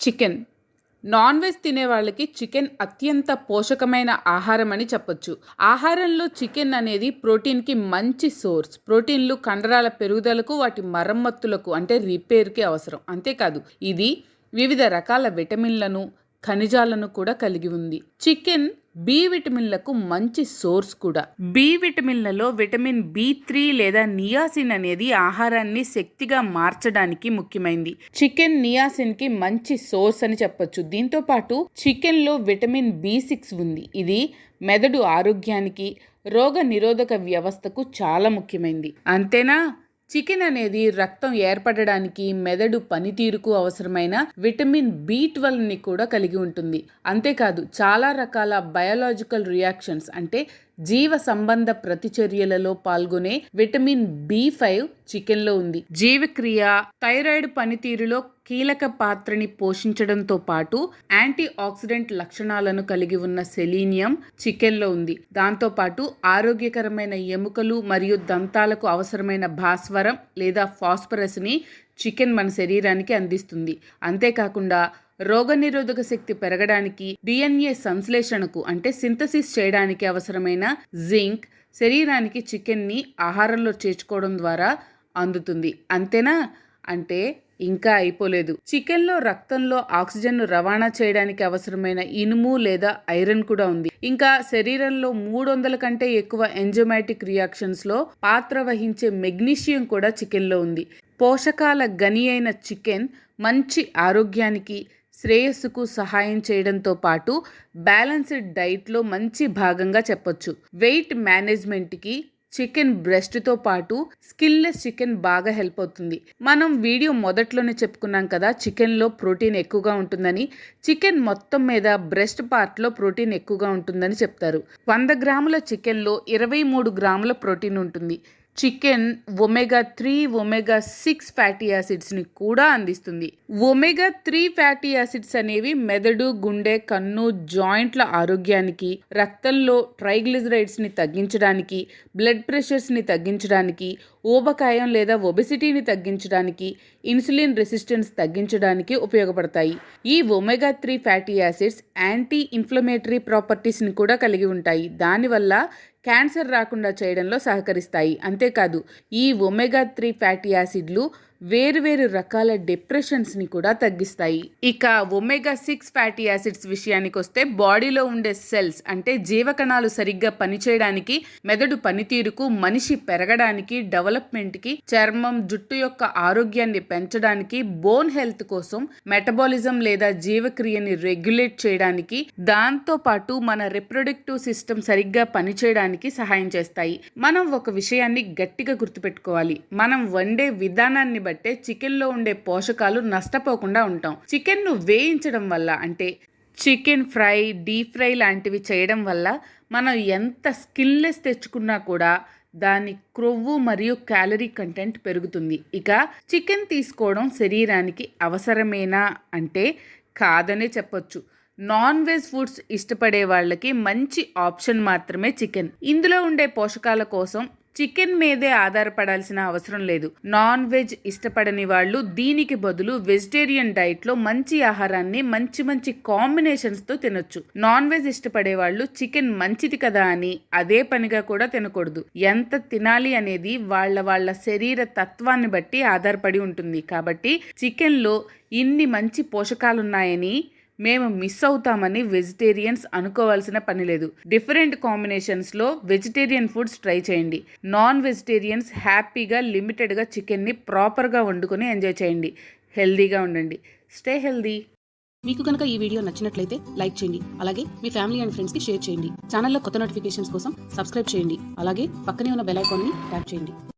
Chicken. Non veg తినే వాళ్ళకి chicken అత్యంత పోషకమైన ఆహారం అని చెప్పొచ్చు. ఆహారంలో చికెన్ అనేది ప్రోటీన్‌కి మంచి సోర్స్. ప్రోటీన్‌లు కండరాల పెరుగుదలకు, వాటి మరమ్మత్తులకు అంటే రిపేర్‌కి అవసరం. అంతేకాదు ఇది వివిధ రకాల విటమిన్‌లను, ఖనిజాలను కూడా కలిగి ఉంది. చికెన్ బి విటమిన్లకు మంచి సోర్స్ కూడా. బి విటమిన్లలో విటమిన్ బి3 లేదా నియాసిన్ అనేది ఆహారాన్ని శక్తిగా మార్చడానికి ముఖ్యమైనది. చికెన్ నియాసిన్కి మంచి సోర్స్ అని చెప్పొచ్చు. దీంతో పాటు చికెన్లో విటమిన్ బి6 ఉంది. ఇది మెదడు ఆరోగ్యానికి, రోగ నిరోధక వ్యవస్థకు చాలా ముఖ్యమైనది. అంతేనా, చికెన్ అనేది రక్తం ఏర్పడడానికి, మెదడు పనితీరుకు అవసరమైన విటమిన్ బి12ని కూడా కలిగి ఉంటుంది. అంతేకాదు చాలా రకాల బయోలాజికల్ రియాక్షన్స్ అంటే జీవ సంబంధ ప్రతిచర్యలలో పాల్గొనే విటమిన్ బి5 చికెన్లో ఉంది. జీవక్రియ, థైరాయిడ్ పనితీరులో కీలక పాత్రని పోషించడంతో పాటు యాంటీ ఆక్సిడెంట్ లక్షణాలను కలిగి ఉన్న సెలీనియం చికెన్లో ఉంది. దాంతోపాటు ఆరోగ్యకరమైన ఎముకలు మరియు దంతాలకు అవసరమైన భాస్వరం లేదా ఫాస్ఫరస్ని చికెన్ మన శరీరానికి అందిస్తుంది. అంతేకాకుండా రోగనిరోధక శక్తి పెరగడానికి, డిఎన్ఏ సంశ్లేషణకు అంటే సింథసిస్ చేయడానికి అవసరమైన జింక్ శరీరానికి చికెన్ని ఆహారంలో చేర్చుకోవడం ద్వారా అందుతుంది. అంతేనా, అంటే ఇంకా అయిపోలేదు. చికెన్లో రక్తంలో ఆక్సిజన్ను రవాణా చేయడానికి అవసరమైన ఇనుము లేదా ఐరన్ కూడా ఉంది. ఇంకా శరీరంలో 300 కంటే ఎక్కువ ఎంజైమాటిక్ రియాక్షన్స్లో పాత్ర వహించే మెగ్నీషియం కూడా చికెన్లో ఉంది. పోషకాల గని అయిన చికెన్ మంచి ఆరోగ్యానికి, శ్రేయస్సుకు సహాయం చేయడంతో పాటు బ్యాలెన్స్డ్ డైట్లో మంచి భాగంగా చెప్పొచ్చు. వెయిట్ మేనేజ్మెంట్కి చికెన్ బ్రెస్ట్తో పాటు స్కిన్లెస్ చికెన్ బాగా హెల్ప్ అవుతుంది. మనం వీడియో మొదట్లోనే చెప్పుకున్నాం కదా, చికెన్లో ప్రోటీన్ ఎక్కువగా ఉంటుందని. చికెన్ మొత్తం మీద బ్రెస్ట్ పార్ట్లో ప్రోటీన్ ఎక్కువగా ఉంటుందని చెప్తారు. 100 గ్రాముల చికెన్లో 23 గ్రాముల ప్రోటీన్ ఉంటుంది. చికెన్ ఒమేగా 3, ఒమేగా 6 ఫ్యాటీ యాసిడ్స్ని కూడా అందిస్తుంది. ఒమేగా 3 ఫ్యాటీ యాసిడ్స్ అనేవి మెదడు, గుండె, కన్ను, జాయింట్ల ఆరోగ్యానికి, రక్తంలో ట్రైగ్లిజరైడ్స్ని తగ్గించడానికి, బ్లడ్ ప్రెషర్స్ని తగ్గించడానికి, ఊబకాయం లేదా ఒబెసిటీని తగ్గించడానికి, ఇన్సులిన్ రెసిస్టెన్స్ తగ్గించడానికి ఉపయోగపడతాయి. ఈ omega 3 fatty acids anti inflammatory ప్రాపర్టీస్ని కూడా కలిగి ఉంటాయి. దానివల్ల క్యాన్సర్ రాకుండా చేయడంలో సహకరిస్తాయి. అంతేకాదు ఈ ఒమేగా 3 ఫ్యాటీ యాసిడ్లు వేరువేరు రకాల డిప్రెషన్స్ని కూడా తగ్గిస్తాయి. ఇక ఒమేగా 6 ఫ్యాటీ యాసిడ్స్ విషయానికి వస్తే బాడీలో ఉండే సెల్స్ అంటే జీవకణాలు సరిగ్గా పనిచేయడానికి, మెదడు పనితీరుకు, మనిషి పెరగడానికి, డెవలప్మెంట్కి, చర్మం, జుట్టు యొక్క ఆరోగ్యాన్ని పెంచడానికి, బోన్ హెల్త్ కోసం, మెటబాలిజం లేదా జీవక్రియని రెగ్యులేట్ చేయడానికి, దాంతో పాటు మన రిప్రొడక్టివ్ సిస్టమ్ సరిగ్గా పనిచేయడానికి సహాయం చేస్తాయి. మనం ఒక విషయాన్ని గట్టిగా గుర్తుపెట్టుకోవాలి. మనం వండే విధానాన్ని బట్టే చికెన్లో ఉండే పోషకాలు నష్టపోకుండా ఉంటాం. చికెన్ను వేయించడం వల్ల అంటే చికెన్ ఫ్రై, డీప్ ఫ్రై లాంటివి చేయడం వల్ల మనం ఎంత స్కిన్లెస్ తెచ్చుకున్నా కూడా దాని క్రొవ్వు మరియు క్యాలరీ కంటెంట్ పెరుగుతుంది. ఇక చికెన్ తీసుకోవడం శరీరానికి అవసరమేనా అంటే కాదనే చెప్పొచ్చు. నాన్ వెజ్ ఫుడ్స్ ఇష్టపడే వాళ్ళకి మంచి ఆప్షన్ మాత్రమే చికెన్. ఇందులో ఉండే పోషకాల కోసం చికెన్ మీదే ఆధారపడాల్సిన అవసరం లేదు. నాన్ వెజ్ ఇష్టపడని వాళ్ళు దీనికి బదులు వెజిటేరియన్ డైట్లో మంచి ఆహారాన్ని మంచి మంచి కాంబినేషన్స్తో తినొచ్చు. నాన్ వెజ్ ఇష్టపడే వాళ్ళు చికెన్ మంచిది కదా అని అదే పనిగా కూడా తినకూడదు. ఎంత తినాలి అనేది వాళ్ళ శరీర తత్వాన్ని బట్టి ఆధారపడి ఉంటుంది. కాబట్టి చికెన్లో ఇన్ని మంచి పోషకాలున్నాయని మేము మిస్ అవుతామని వెజిటేరియన్స్ అనుకోవాల్సిన పని లేదు. డిఫరెంట్ కాంబినేషన్స్లో వెజిటేరియన్ ఫుడ్స్ ట్రై చేయండి. నాన్ వెజిటేరియన్స్ హ్యాపీగా లిమిటెడ్గా చికెన్ని ప్రాపర్గా వండుకొని ఎంజాయ్ చేయండి. హెల్దీగా ఉండండి. Stay healthy. మీకు కనుక ఈ వీడియో నచ్చినట్లయితే లైక్ చేయండి. అలాగే మీ ఫ్యామిలీ అండ్ ఫ్రెండ్స్కి షేర్ చేయండి. ఛానల్లో కొత్త నోటిఫికేషన్స్ కోసం సబ్స్క్రైబ్ చేయండి. అలాగే పక్కనే ఉన్న బెల్ ఐకాన్ని ట్యాప్ చేయండి.